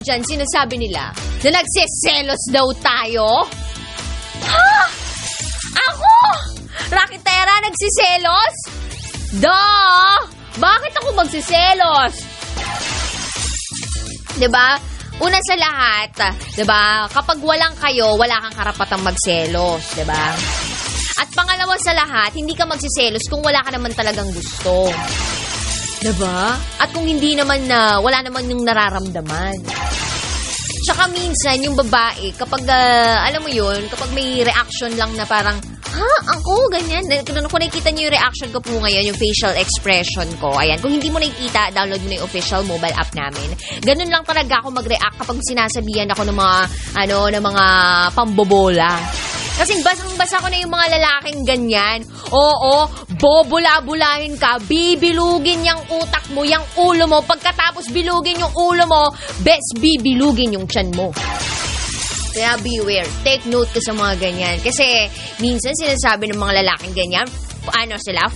Diyan, sinasabi nila na nagsiselos daw tayo? Ha? Ako? Rakitera, nagsiselos? Bakit ako magsiselos? Diba? Una sa lahat, diba? Kapag walang kayo, wala kang karapatang magselos, diba? At pangalawa sa lahat, hindi ka magsiselos kung wala ka naman talagang gusto. Diba? At kung hindi naman wala naman yung nararamdaman. Tsaka minsan, yung babae, kapag, alam mo yun, kapag may reaction lang na parang, ako, ganyan. Kung nakikita niyo yung reaction ko po ngayon, yung facial expression ko, ayan. Kung hindi mo nakikita, download mo na yung official mobile app namin. Ganun lang talaga ako mag-react kapag sinasabihan ako ng mga pambobola. Kasi basang-basa ko na yung mga lalaking ganyan. Oo, bobula-bulahin ka, bibilugin yung utak mo, yung ulo mo. Pagkatapos bilugin yung ulo mo, best bibilugin yung tiyan mo. Kaya beware. Take note ka sa mga ganyan. Kasi minsan sinasabi ng mga lalaking ganyan,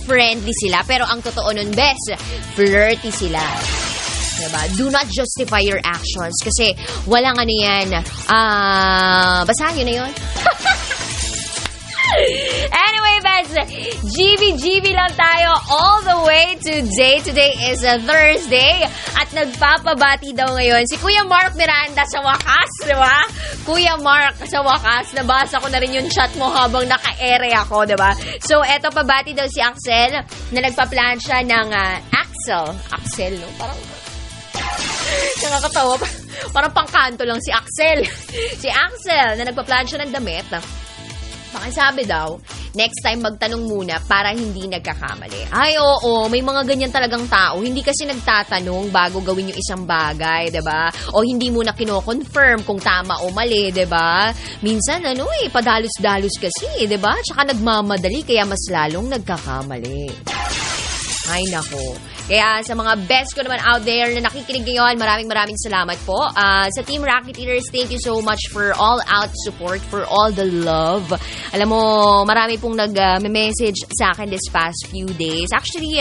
friendly sila. Pero ang totoo nun, best, flirty sila. Diba? Do not justify your actions. Kasi walang yan. Basahin nyo na yun. Anyway, best, GB lang tayo all the way today. Today is a Thursday at nagpapabati daw ngayon si Kuya Mark Miranda sa wakas, di ba? Kuya Mark, sa wakas, nabasa ko na rin yung chat mo habang naka-ere ako, di ba? So, eto, pabati daw si Axel na nagpa-plansya ng Axel, no? Parang nakakatawa. Parang pangkanto lang si Axel. Si Axel na nagpa-plansya ng damit. Pakisabi daw, next time magtanong muna para hindi nagkakamali. Ay, oo, may mga ganyan talagang tao. Hindi kasi nagtatanong bago gawin yung isang bagay, diba? O hindi muna kino-confirm kung tama o mali, diba? Minsan, padalos-dalos kasi, diba? Tsaka nagmamadali, kaya mas lalong nagkakamali. Ay, nako. Kaya sa mga best ko naman out there na nakikinig ngayon, maraming salamat po. Sa Team Rocketeers, thank you so much for all out support, for all the love. Alam mo, marami pong nag-message sa akin this past few days. Actually,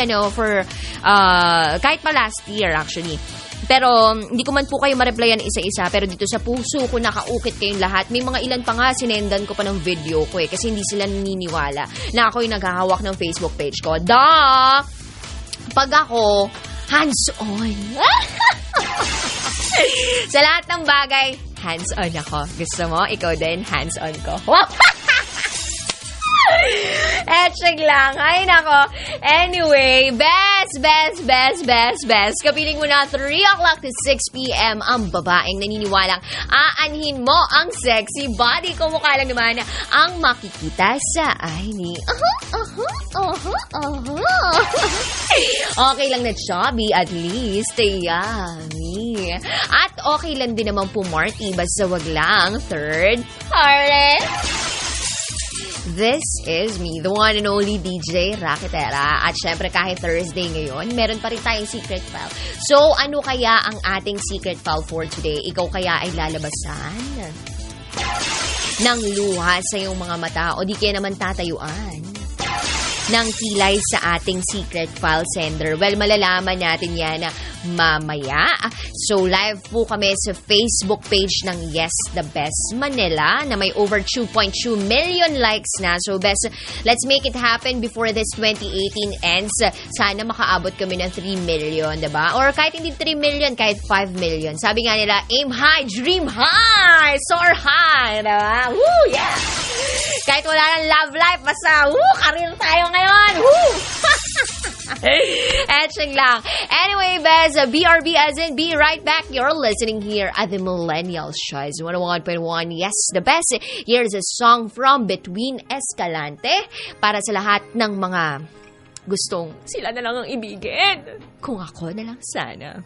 kahit pa last year, actually. Pero, hindi ko man po kayo ma-replyan isa-isa. Pero dito sa puso ko, nakaukit kayong lahat. May mga ilan pa nga, sinendan ko pa ng video ko kasi hindi sila naniniwala na ako yung naghahawak ng Facebook page ko. Pag ako, hands-on. Sa lahat ng bagay, hands-on ako. Gusto mo? Ikaw din, hands-on ko. Etching lang. Ay, nako. Anyway, best. Kapiling mo na 3 o'clock to 6 p.m. ang babaeng naniniwalang aanhin mo ang sexy body. Kumukha lang naman ang makikita sa ID. Okay lang na chubby, at least yummy. At okay lang din naman pumarty, basta wag lang third party. This is me, the one and only DJ Rakitera. At syempre kahit Thursday ngayon, meron pa rin tayong secret file. So, ano kaya ang ating secret file for today? Ikaw kaya ay lalabasan ng luha sa iyong mga mata o di kaya naman tatayuan ng kilay sa ating secret file sender? Well, malalaman natin yan mamaya. So, live po kami sa Facebook page ng Yes The Best Manila na may over 2.2 million likes na. So, best, let's make it happen before this 2018 ends. Sana makaabot kami ng 3 million, diba? Or kahit hindi 3 million, kahit 5 million. Sabi nga nila, aim high, dream high, soar high, diba? Woo, yeah! Kahit wala ng love life, basta, career tayo ngayon! Woo! Etching lang. Anyway, Bez, BRB as in, be right back. You're listening here at the Millennials Choice 101.1. Yes, the best. Here's a song from Between Escalante para sa lahat ng mga gustong sila na lang ang ibigin. Kung ako na lang sana.